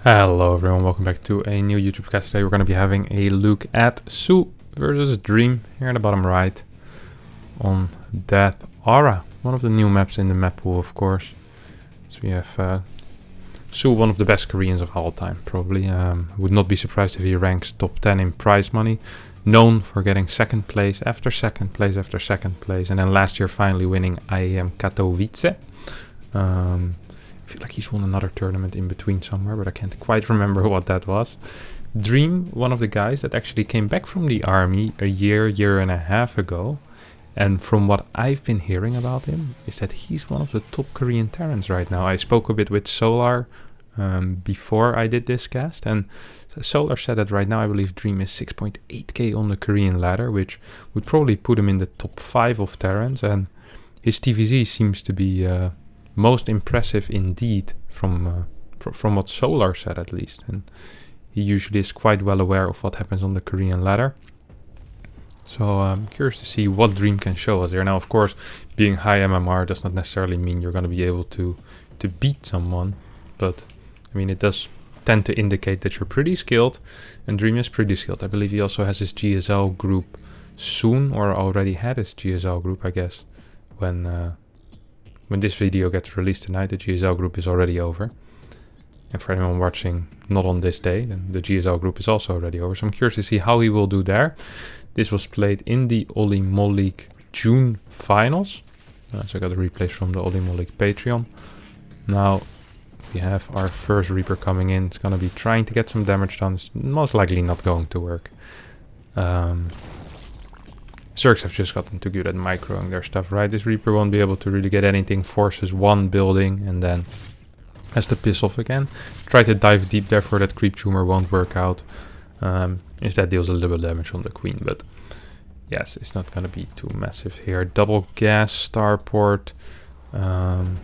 Hello everyone, welcome back to a new YouTube cast. Today we're going to be having a look at soO versus Dream here in the bottom right on Death Aura. One of the new maps in the map pool, of course. So we have soO, one of the best Koreans of all time, probably. Would not be surprised if he ranks top 10 in prize money. Known for getting second place after second place after second place. And then last year finally winning IEM Katowice. I feel like he's won another tournament in between somewhere, but I can't quite remember what that was. Dream, one of the guys that actually came back from the army a year and a half ago. And from what I've been hearing about him, is that he's one of the top Korean Terrans right now. I spoke a bit with Solar before I did this cast, and Solar said that right now I believe Dream is 6.8k on the Korean ladder, which would probably put him in the top 5 of Terrans, and his TVZ seems to be most impressive indeed from what Solar said, at least. And he usually is quite well aware of what happens on the Korean ladder. So I'm curious to see what Dream can show us here. Now, of course, being high MMR does not necessarily mean you're going to be able to beat someone. But, I mean, it does tend to indicate that you're pretty skilled. And Dream is pretty skilled. I believe he also has his GSL group soon, or already had his GSL group, I guess, when this video gets released tonight. The GSL group is already over. And for anyone watching not on this day, then the GSL group is also already over. So I'm curious to see how he will do there. This was played in the Ollie Mol League June finals. So I got the replays from the Ollie Mol League Patreon. Now we have our first Reaper coming in. It's going to be trying to get some damage done. It's most likely not going to work. Zergs have just gotten too good at microing their stuff, right? This Reaper won't be able to really get anything, forces one building, and then has to piss off again. Try to dive deep there for that creep tumor, won't work out. Instead deals a little bit of damage on the queen, but yes, it's not going to be too massive here. Double gas starport on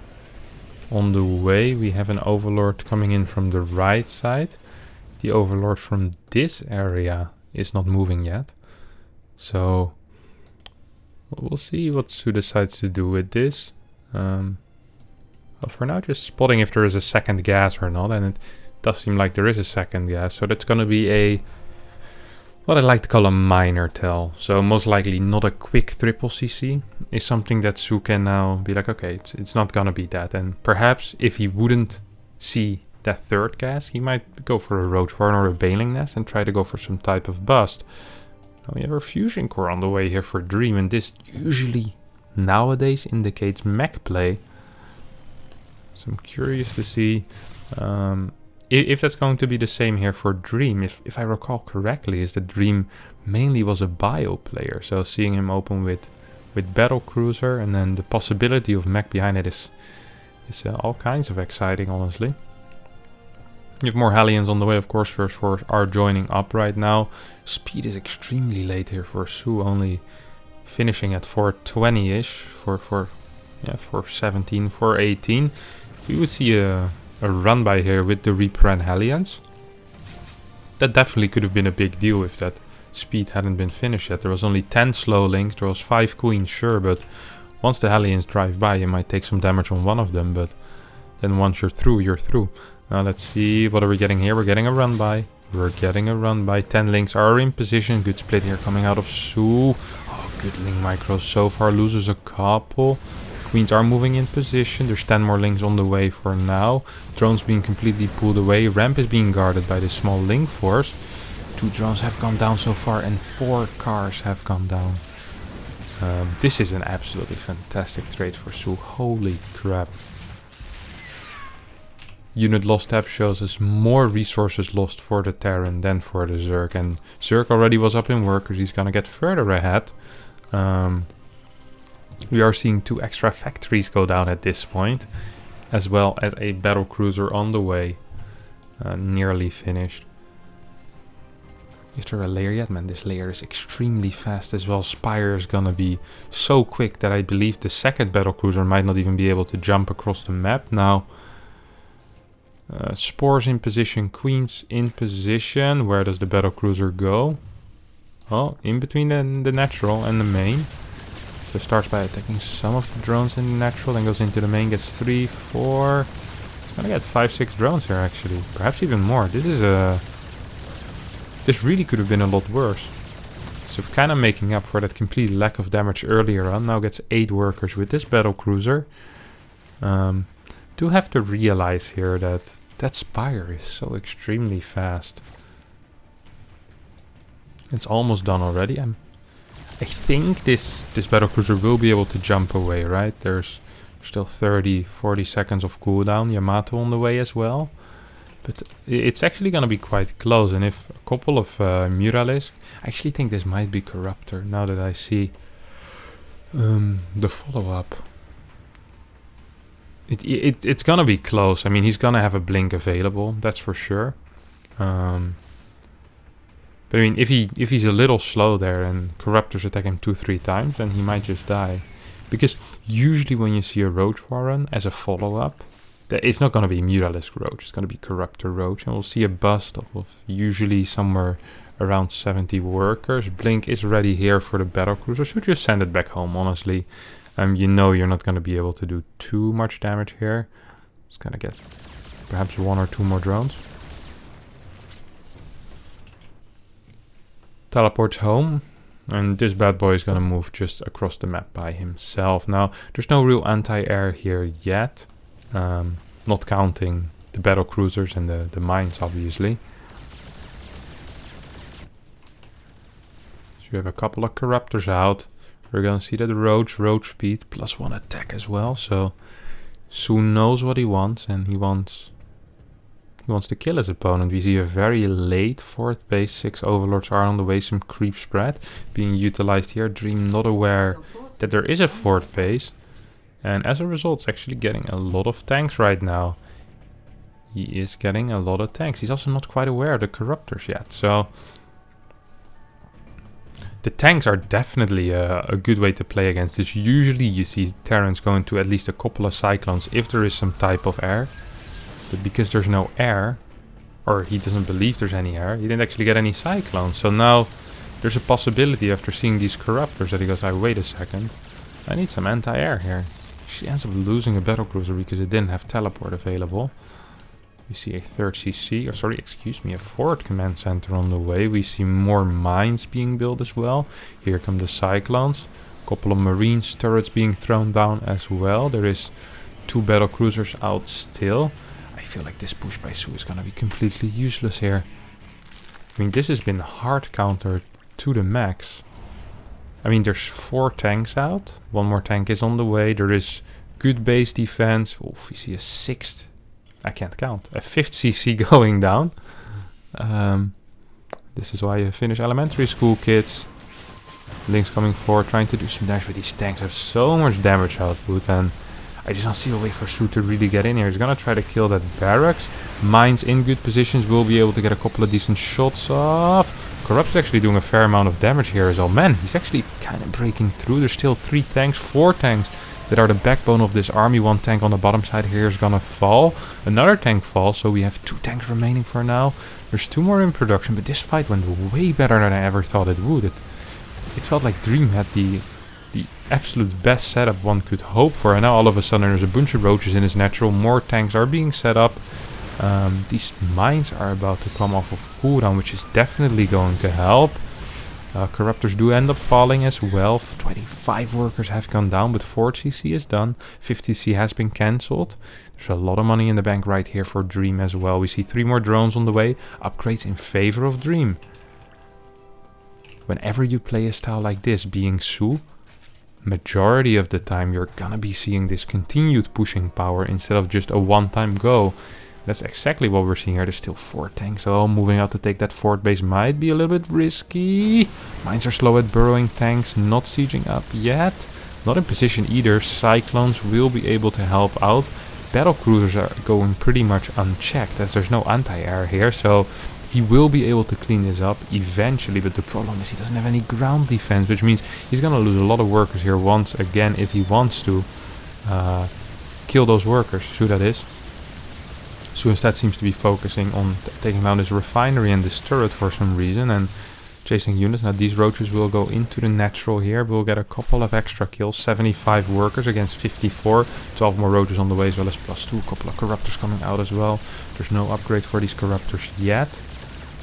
the way. We have an Overlord coming in from the right side. The Overlord from this area is not moving yet. So we'll see what soO decides to do with this. Well, for now, just spotting if there is a second gas or not. And it does seem like there is a second gas. So that's going to be what I like to call a minor tell. So most likely not a quick triple CC. Is something that soO can now be like, okay, it's not going to be that. And perhaps if he wouldn't see that third gas, he might go for a Roach Warren or a Bailing Nest and try to go for some type of bust. We have our Fusion Core on the way here for Dream, and this usually nowadays indicates mech play. So I'm curious to see if that's going to be the same here for Dream. If I recall correctly, is that Dream mainly was a bio player. So seeing him open with Battlecruiser and then the possibility of mech behind it is all kinds of exciting, honestly. You have more Hellions on the way, of course. First Force are joining up right now. Speed is extremely late here for soO, only finishing at 420-ish, 417, 418. We would see a run by here with the Reaper and Hellions. That definitely could have been a big deal if that speed hadn't been finished yet. There was only 10 slow links, there was 5 queens, sure, but once the Hellions drive by, you might take some damage on one of them, but then once you're through, you're through. Now let's see, what are we getting here? We're getting a run by. 10 links are in position. Good split here coming out of soO. Oh, good link micro so far. Loses a couple. Queens are moving in position. There's 10 more links on the way for now. Drones being completely pulled away. Ramp is being guarded by this small link force. 2 drones have gone down so far and 4 cars have gone down. This is an absolutely fantastic trade for soO. Holy crap. Unit lost tab shows us more resources lost for the Terran than for the Zerg. And Zerg already was up in workers. He's gonna get further ahead. We are seeing 2 extra factories go down at this point, as well as a battlecruiser on the way. Nearly finished. Is there a layer yet? Man, this layer is extremely fast as well. Spire is gonna be so quick that I believe the second battlecruiser might not even be able to jump across the map now. Spores in position, Queens in position. Where does the battlecruiser go? Oh, in between the natural and the main. So starts by attacking some of the drones in the natural, then goes into the main, gets 3, 4. Gonna get 5-6 drones here actually. Perhaps even more. This is a... This really could have been a lot worse. So kind of making up for that complete lack of damage earlier on. Now gets 8 workers with this battlecruiser. Do have to realize here that that Spire is so extremely fast. It's almost done already. I think this battlecruiser will be able to jump away, right? There's still 30-40 seconds of cooldown. Yamato on the way as well. But it's actually going to be quite close. And if a couple of Murales... I actually think this might be Corruptor now that I see the follow-up. It's going to be close. I mean, he's going to have a blink available. That's for sure. But I mean, if he's a little slow there and Corruptors attack him 2-3 times, then he might just die. Because usually when you see a Roach Warren as a follow-up, it's not going to be Muralisk Roach, it's going to be Corruptor Roach. And we'll see a bust of usually somewhere around 70 workers. Blink is ready here for the battlecruiser. Should just send it back home, honestly. You know you're not going to be able to do too much damage here. It's going to get perhaps 1 or 2 more drones. Teleports home, and this bad boy is gonna move just across the map by himself. Now, there's no real anti-air here yet, not counting the battlecruisers and the mines, obviously. So you have a couple of Corruptors out. We're gonna see that Roach speed +1 attack as well. So soO knows what he wants, and he wants to kill his opponent. We see a very late 4th base. 6 Overlords are on the way. Some creep spread being utilized here. Dream not aware that there is a 4th base. And as a result, it's actually getting a lot of tanks right now. He is getting a lot of tanks. He's also not quite aware of the Corruptors yet. So the tanks are definitely a good way to play against this. Usually you see Terrans going to at least a couple of Cyclones if there is some type of air. But because there's no air, or he doesn't believe there's any air, he didn't actually get any Cyclones. So now there's a possibility after seeing these Corruptors that he goes, wait a second, I need some anti-air here. She ends up losing a battlecruiser because it didn't have teleport available. We see a 3rd CC, or sorry, excuse me, a 4th command center on the way. We see more mines being built as well. Here come the Cyclones. A couple of Marines turrets being thrown down as well. There is 2 battlecruisers out still. I feel like this push by soO is going to be completely useless here. I mean, this has been hard countered to the max. I mean, there's 4 tanks out. 1 more tank is on the way. There is good base defense. Oof, we see a 6th. I can't count. A 5th CC going down. This is why you finish elementary school, kids. Link's coming forward, trying to do some damage, but these tanks have so much damage output, and I just don't see a way for soO to really get in here. He's gonna try to kill that barracks. Mines in good positions will be able to get a couple of decent shots off. Corrupt's actually doing a fair amount of damage here as well. Man, he's actually kind of breaking through. There's still 3 tanks, 4 tanks that are the backbone of this army. 1 tank on the bottom side here is gonna fall. Another tank falls, so we have 2 tanks remaining for now. There's 2 more in production, but this fight went way better than I ever thought it would. It felt like Dream had the absolute best setup one could hope for, and now all of a sudden there's a bunch of roaches in his natural. More tanks are being set up. These mines are about to come off of cooldown, which is definitely going to help. Corruptors do end up falling as well. 25 workers have gone down, but 4 CC is done. 50 C has been cancelled. There's a lot of money in the bank right here for Dream as well. We see 3 more drones on the way. Upgrades in favor of Dream. Whenever you play a style like this, being soO, majority of the time you're gonna be seeing this continued pushing power instead of just a one-time go. That's exactly what we're seeing here. There's still 4 tanks, so moving out to take that 4th base might be a little bit risky. Mines are slow at burrowing. Tanks not sieging up yet. Not in position either. Cyclones will be able to help out. Battlecruisers are going pretty much unchecked as there's no anti-air here, so he will be able to clean this up eventually, but the problem is he doesn't have any ground defense, which means he's gonna lose a lot of workers here once again if he wants to kill those workers. soO, that is. So instead seems to be focusing on taking down this refinery and this turret for some reason, and chasing units. Now these roaches will go into the natural here. We'll get a couple of extra kills. 75 workers against 54. 12 more roaches on the way as well as +2. A couple of corruptors coming out as well. There's no upgrade for these corruptors yet.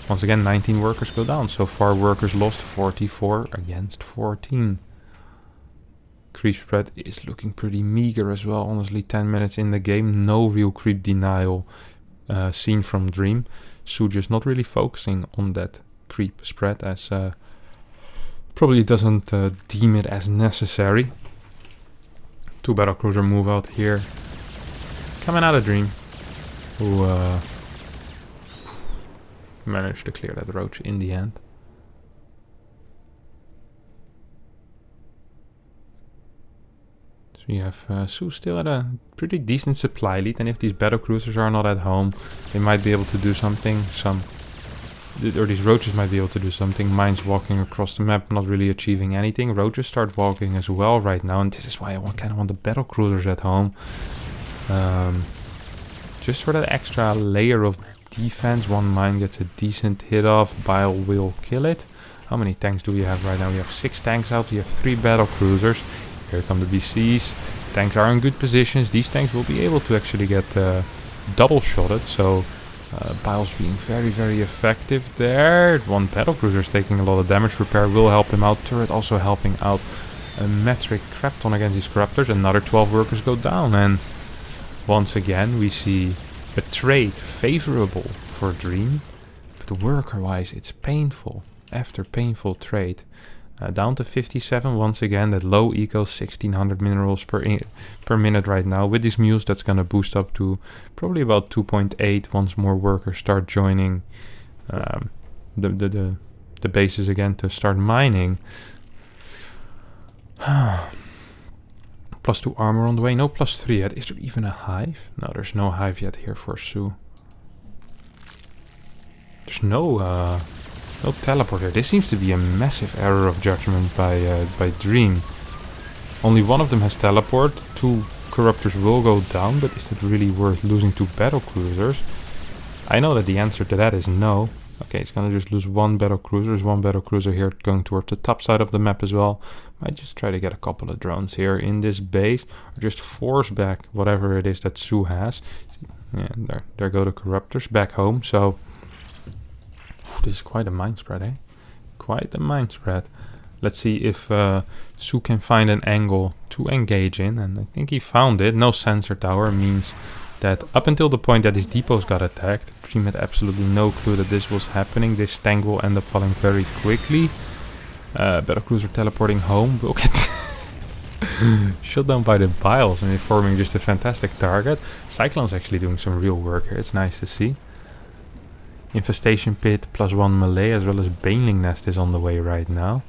Once again, 19 workers go down. So far workers lost 44 against 14. Creep spread is looking pretty meager as well. Honestly, 10 minutes in the game. No real creep denial seen from Dream. soO just not really focusing on that creep spread as probably doesn't deem it as necessary. 2 battlecruiser move out here. Coming out of Dream, who managed to clear that roach in the end. So we have soO still at a pretty decent supply lead, and if these battlecruisers are not at home, they might be able to do something. Or these roaches might be able to do something. Mines walking across the map, not really achieving anything. Roaches start walking as well right now, and this is why I kind of want the battlecruisers at home. Just for that extra layer of defense. 1 mine gets a decent hit off. Bile will kill it. How many tanks do we have right now? We have 6 tanks out. We have 3 battlecruisers. Here come the BCs. Tanks are in good positions. These tanks will be able to actually get double shotted. So Bile's being very, very effective there. 1 battlecruiser is taking a lot of damage. Repair will help him out. Turret also helping out. A metric Krapton against these corruptors. Another 12 workers go down. And once again we see a trade favorable for Dream. But worker-wise it's painful. After painful trade. Down to 57 once again. That low eco, 1600 minerals per minute right now. With these mules that's gonna boost up to probably about 2.8 once more workers start joining the bases again to start mining. +2 armor on the way. No +3 yet. Is there even a hive? No, there's no hive yet here for soO. There's no teleporter. This seems to be a massive error of judgment by Dream. Only 1 of them has teleport. 2 corruptors will go down, but is it really worth losing 2 battlecruisers? I know that the answer to that is no. Okay, it's gonna just lose 1 battlecruiser. There's 1 battlecruiser here going towards the top side of the map as well. Might just try to get a couple of drones here in this base, or just force back whatever it is that soO has. Yeah, there go the corruptors back home. So this is quite a mine spread, eh? Quite a mine spread. Let's see if soO can find an angle to engage in, and I think he found it. No sensor tower means that up until the point that his depots got attacked, Dream had absolutely no clue that this was happening. This tank will end up falling very quickly. Battlecruiser teleporting home will get shot down by the Biles and forming just a fantastic target. Cyclone's actually doing some real work here. It's nice to see. Infestation pit +1 melee as well as Baneling nest is on the way right now.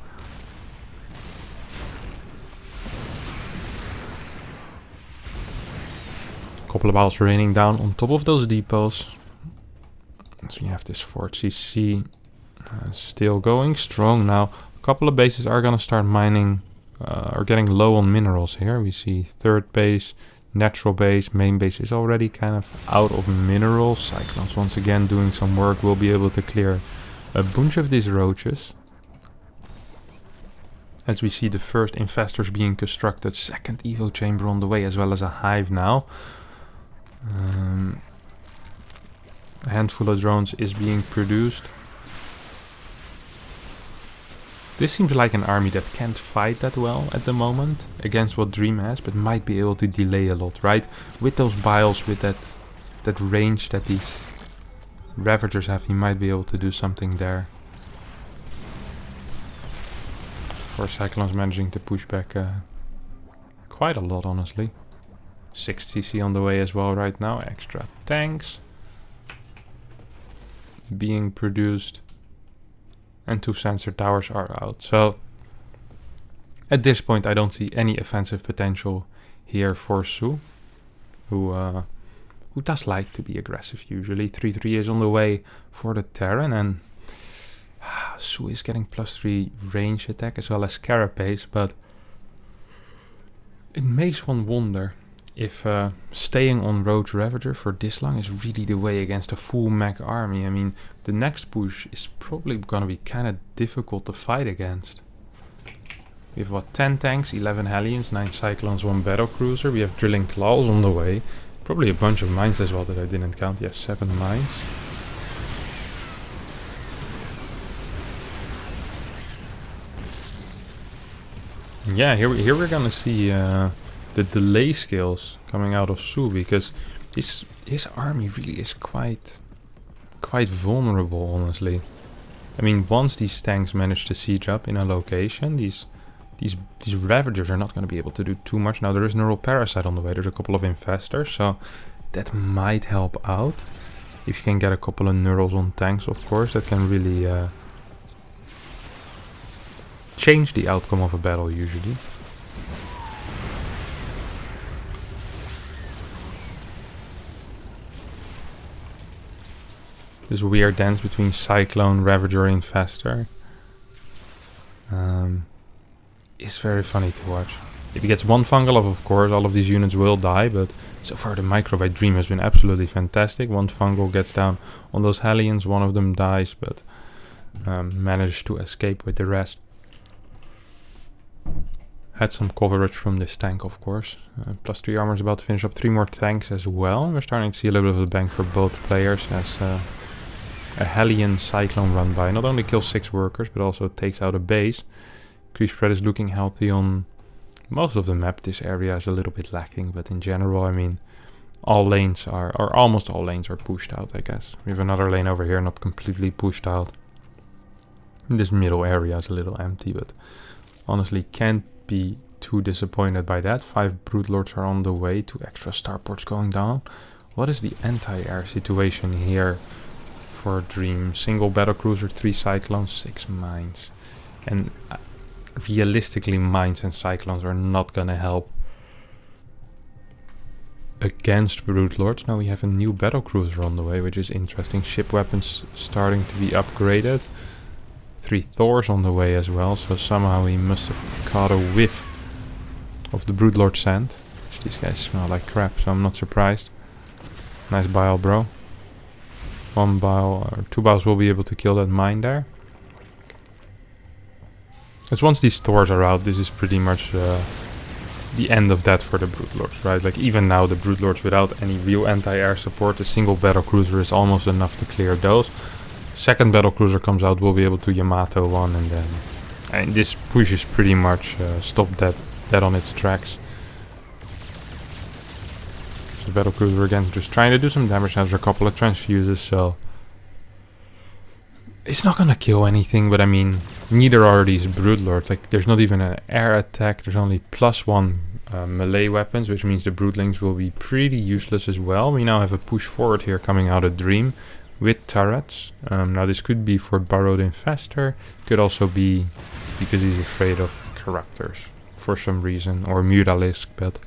Couple of Biles raining down on top of those depots. So we have this Fort CC still going strong now. A couple of bases are gonna start mining or getting low on minerals here. We see 3rd base, natural base, main base is already kind of out of minerals. Cyclones once again doing some work. Will be able to clear a bunch of these roaches. As we see the first infestors being constructed, 2nd evo chamber on the way as well as a hive now. A handful of drones is being produced. This seems like an army that can't fight that well at the moment against what Dream has, but might be able to delay a lot, right? With those Biles, with that range that these Ravagers have, he might be able to do something there. Of course, Cyclone's managing to push back quite a lot, honestly. 6 CC on the way as well right now. Extra tanks being produced. And 2 sensor towers are out. So at this point I don't see any offensive potential here for soO, who does like to be aggressive usually. 3-3 is on the way for the Terran, and soO is getting +3 range attack as well as carapace, but it makes one wonder if staying on Road Ravager for this long is really the way against a full mech army. I mean, the next push is probably gonna be kind of difficult to fight against. We have what, 10 tanks, 11 Hellions, 9 Cyclones, 1 battlecruiser. We have drilling claws on the way. Probably a bunch of mines as well that I didn't count. Yes, 7 mines. Yeah, here we're gonna see the delay skills coming out of soO, because his army really is quite vulnerable, honestly. I mean, once these tanks manage to siege up in a location, these Ravagers are not going to be able to do too much. Now, there is Neural Parasite on the way. There's a couple of Infestors, so that might help out. If you can get a couple of Neurals on tanks, of course, that can really change the outcome of a battle, usually. This weird dance between Cyclone, Ravager, and Infestor. It's very funny to watch. If he gets one fungal off, of course, all of these units will die, but so far the Microbite Dream has been absolutely fantastic. One fungal gets down on those Hellions, one of them dies, but managed to escape with the rest. Had some coverage from this tank, of course. +3 armor is about to finish up 3 more tanks as well. We're starting to see a little bit of a bank for both players as a Hellion Cyclone run by not only kills 6 workers, but also takes out a base. Creep spread is looking healthy on most of the map. This area is a little bit lacking, but in general, I mean, all lanes are, or almost all lanes are pushed out, I guess. We have another lane over here, not completely pushed out. This middle area is a little empty, but honestly can't be too disappointed by that. 5 Broodlords are on the way, 2 extra starports going down. What is the anti-air situation here for Dream? Single battlecruiser, 3 Cyclones, 6 mines. And realistically, mines and Cyclones are not gonna help against Broodlords. Now we have a new battlecruiser on the way, which is interesting. Ship weapons starting to be upgraded. 3 Thors on the way as well, so somehow he must have caught a whiff of the Broodlord scent. These guys smell like crap, so I'm not surprised. Nice bile, bro. 1 bile or 2 biles will be able to kill that mine there. Because once these Thors are out, this is pretty much the end of that for the Broodlords, right? Like, even now, the Broodlords without any real anti-air support, a single battlecruiser is almost enough to clear those. Second battlecruiser comes out, we'll be able to Yamato one, and then this push is pretty much stopped that on its tracks. So the battlecruiser again just trying to do some damage. Now there's a couple of transfuses, so it's not gonna kill anything, but I mean, neither are these Broodlords. Like, there's not even an air attack, there's only +1 melee weapons, which means the Broodlings will be pretty useless as well. We now have a push forward here coming out of Dream with turrets. Now this could be for Burrowed Infestor, could also be because he's afraid of Corruptors for some reason, or Mutalisk, but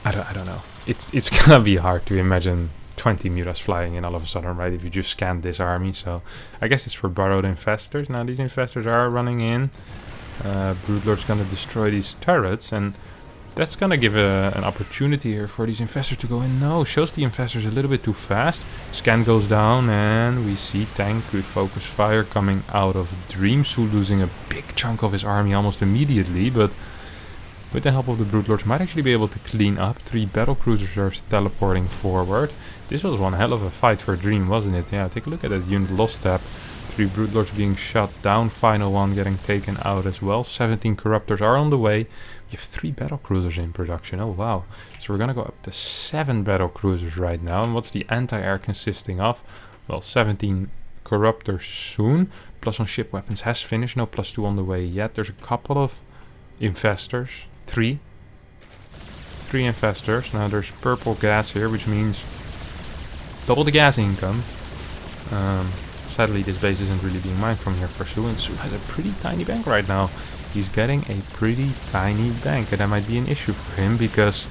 I don't know. It's gonna be hard to imagine 20 Mutas flying in all of a sudden, right? If you just scan this army, so I guess it's for Burrowed Infestors. Now these Infestors are running in. Broodlord's gonna destroy these turrets, and that's gonna give an opportunity here for these Infestors to go in. No, shows the Infestors a little bit too fast. Scan goes down, and we see tank with focus fire coming out of Dream. soO losing a big chunk of his army almost immediately, but with the help of the Broodlords might actually be able to clean up. 3 battlecruisers are teleporting forward. This was one hell of a fight for Dream, wasn't it? Yeah, take a look at that unit lost step. 3 Broodlords being shot down, final one getting taken out as well. 17 Corruptors are on the way. We have 3 battlecruisers in production. Oh wow. So we're gonna go up to 7 battlecruisers right now. And what's the anti-air consisting of? Well, 17 Corruptors soon. Plus on ship weapons has finished. No +2 on the way yet. There's a couple of Infestors. 3 Infestors. Now there's purple gas here, which means double the gas income. Sadly, this base isn't really being mined from here for soO, and soO has a pretty tiny bank right now. He's getting a pretty tiny bank, and that might be an issue for him because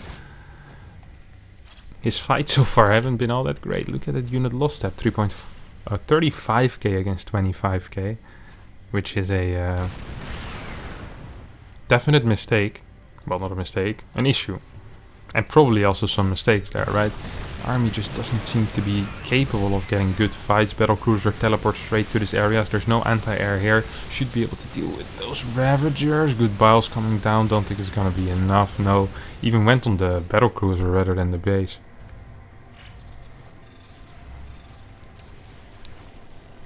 his fights so far haven't been all that great. Look at that unit lost step, 35k against 25k, which is a definite mistake. Well, not a mistake, an issue. And probably also some mistakes there, right? The army just doesn't seem to be capable of getting good fights. Battlecruiser teleports straight to this area. There's no anti-air here. Should be able to deal with those Ravagers. Good biles coming down. Don't think it's gonna be enough. No, even went on the battlecruiser rather than the base.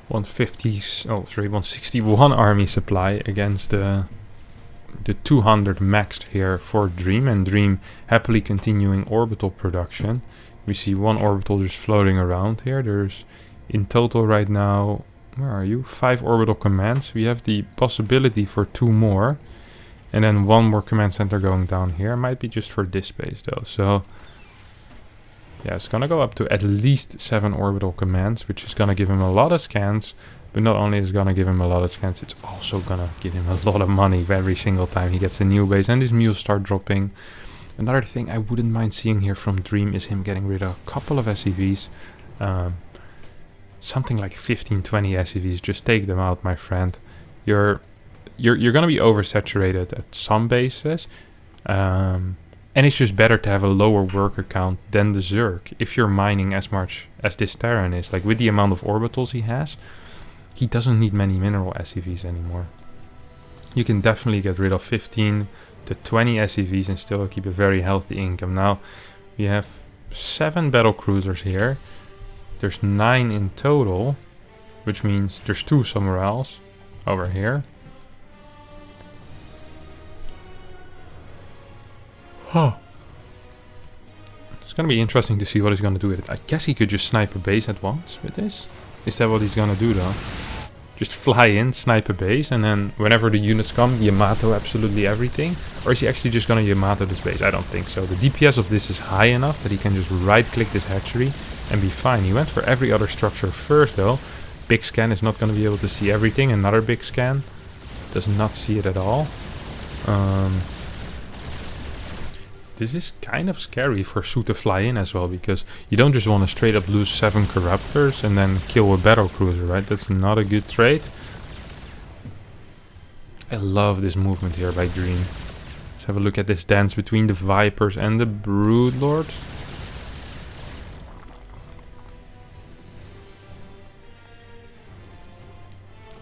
161 army supply against the 200 maxed here for Dream, and Dream happily continuing orbital production. We see one orbital just floating around here. There's in total right now, where are you? 5 orbital commands. We have the possibility for 2 more, and then 1 more command center going down here. Might be just for this base though. So yeah, it's gonna go up to at least 7 orbital commands, which is gonna give him a lot of scans. But not only is it gonna give him a lot of scans, it's also gonna give him a lot of money every single time he gets a new base and his mules start dropping. Another thing I wouldn't mind seeing here from Dream is him getting rid of a couple of SCVs. Something like 15-20 SCVs. Just take them out, my friend. You're gonna be oversaturated at some bases. And it's just better to have a lower worker count than the Zerg. If you're mining as much as this Terran is, like with the amount of orbitals he has, he doesn't need many mineral SCVs anymore. You can definitely get rid of 15 to 20 SCVs and still keep a very healthy income. Now, we have 7 battlecruisers here. There's 9 in total, which means there's 2 somewhere else over here. Huh. It's gonna be interesting to see what he's gonna do with it. I guess he could just snipe a base at once with this. Is that what he's gonna do though? Just fly in, snipe a base, and then whenever the units come, Yamato absolutely everything? Or is he actually just gonna Yamato this base? I don't think so. The DPS of this is high enough that he can just right-click this hatchery and be fine. He went for every other structure first though. Big scan is not gonna be able to see everything. Another big scan does not see it at all. This is kind of scary for soO to fly in as well, because you don't just want to straight up lose 7 corruptors and then kill a battlecruiser, right? That's not a good trade. I love this movement here by Dream. Let's have a look at this dance between the Vipers and the Broodlords.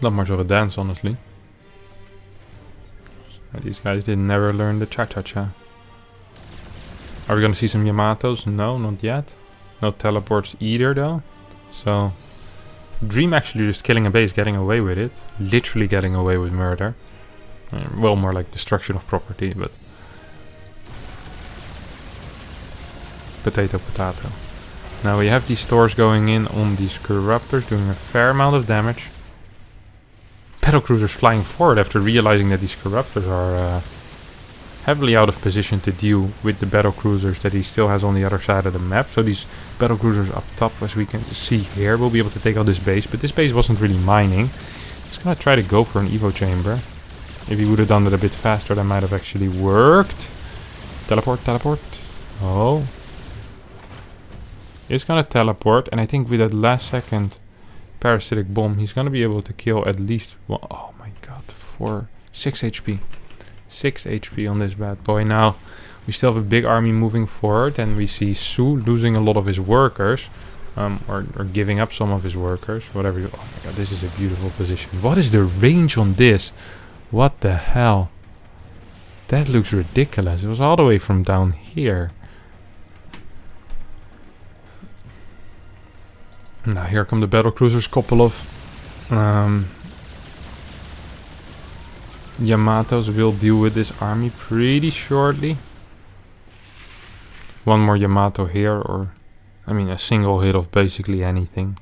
Not much of a dance, honestly. These guys did never learn the cha-cha-cha. Are we gonna see some Yamatos? No, not yet. No teleports either though. So Dream actually just killing a base, getting away with it. Literally getting away with murder. Well, more like destruction of property, but potato potato. Now we have these stores going in on these corruptors, doing a fair amount of damage. Battlecruisers flying forward after realizing that these corruptors are heavily out of position to deal with the battlecruisers that he still has on the other side of the map. So these battlecruisers up top, as we can see here, will be able to take out this base. But this base wasn't really mining. He's gonna try to go for an evo chamber. If he would have done it a bit faster, that might have actually worked. Teleport, teleport. Oh. He's gonna teleport, and I think with that last second parasitic bomb, he's gonna be able to kill at least one. Oh my god, 6 HP. 6 HP on this bad boy. Now we still have a big army moving forward, and we see soO losing a lot of his workers, or giving up some of his workers, whatever. Oh my god, this is a beautiful position. What is the range on this? What the hell? That looks ridiculous. It was all the way from down here. Now here come the battlecruisers, couple of Yamatos will deal with this army pretty shortly. One more Yamato here, or I mean a single hit of basically anything.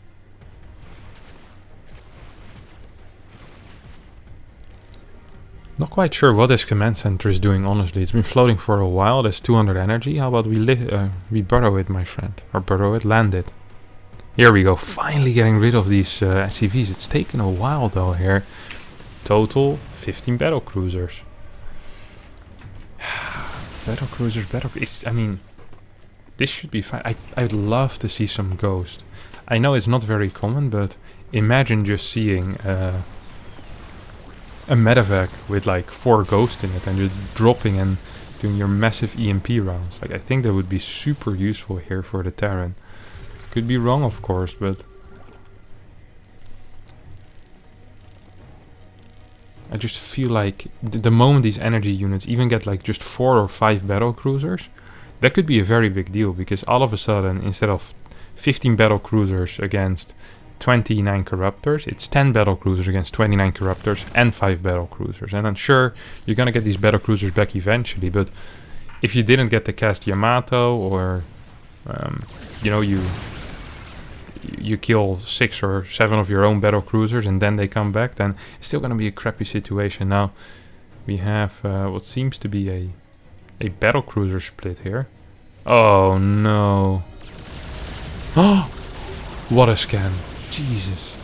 Not quite sure what this command center is doing, honestly. It's been floating for a while. There's 200 energy. How about we burrow it, my friend? Or burrow it, land it. Here we go, finally getting rid of these SCVs. It's taken a while though here. Total 15 battlecruisers. Battlecruisers. I mean, this should be fine. I'd love to see some ghost. I know it's not very common, but imagine just seeing a medevac with like 4 ghosts in it and just dropping and doing your massive EMP rounds. Like, I think that would be super useful here for the Terran. Could be wrong, of course, but I just feel like the moment these energy units even get like just 4 or 5 battlecruisers, that could be a very big deal, because all of a sudden, instead of 15 battlecruisers against 29 corruptors, it's 10 battlecruisers against 29 corruptors and 5 battlecruisers. And I'm sure you're gonna get these battlecruisers back eventually, but if you didn't get to cast Yamato, or you know, you kill 6 or 7 of your own battlecruisers and then they come back, then it's still gonna be a crappy situation. Now we have what seems to be a battlecruiser split here. Oh no. Oh, what a scan. Jesus,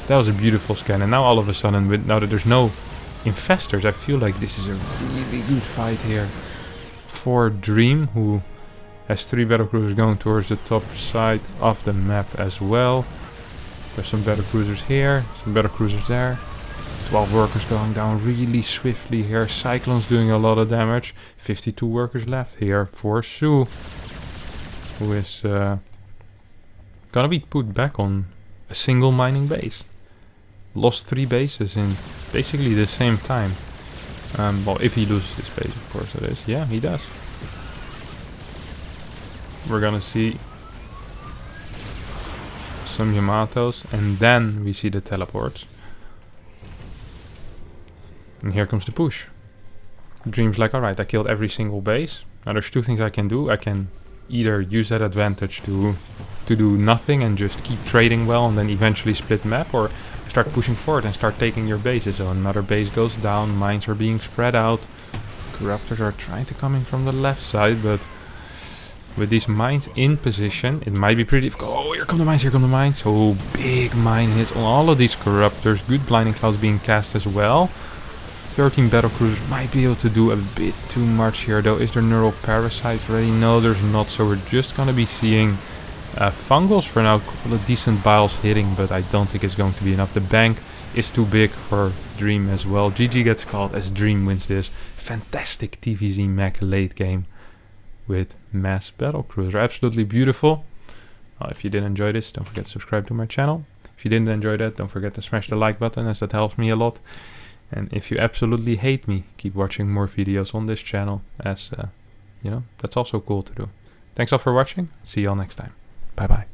that was a beautiful scan. And now all of a sudden, now that there's no infestors, I feel like this is a really good fight here for Dream, who has 3 battlecruisers going towards the top side of the map as well. There's some battlecruisers here, some battlecruisers there. 12 workers going down really swiftly here. Cyclone's doing a lot of damage. 52 workers left here for soO, who is gonna be put back on a single mining base. Lost 3 bases in basically the same time. Well, if he loses this base, of course, it is. Yeah, he does. We're gonna see some Yamatos, and then we see the teleports. And here comes the push. Dream's like, alright, I killed every single base. Now there's 2 things I can do. I can either use that advantage to do nothing and just keep trading well and then eventually split map, or start pushing forward and start taking your bases. So another base goes down, mines are being spread out. Corruptors are trying to come in from the left side, but with these mines in position, it might be pretty difficult. Oh, here come the mines, here come the mines. Oh, big mine hits on all of these corruptors. Good blinding clouds being cast as well. 13 battlecruisers might be able to do a bit too much here though. Is there neural parasites ready? No, there's not, so we're just gonna be seeing fungals for now. A couple of decent biles hitting, but I don't think it's going to be enough. The bank is too big for Dream as well. GG gets called as Dream wins this fantastic TVZ mech late game with MASS BATTLECRUISER. Absolutely beautiful. If you did enjoy this, don't forget to subscribe to my channel. If you didn't enjoy that, don't forget to smash the like button, as that helps me a lot. And if you absolutely hate me, keep watching more videos on this channel, as you know, that's also cool to do. Thanks all for watching. See you all next time. Bye bye.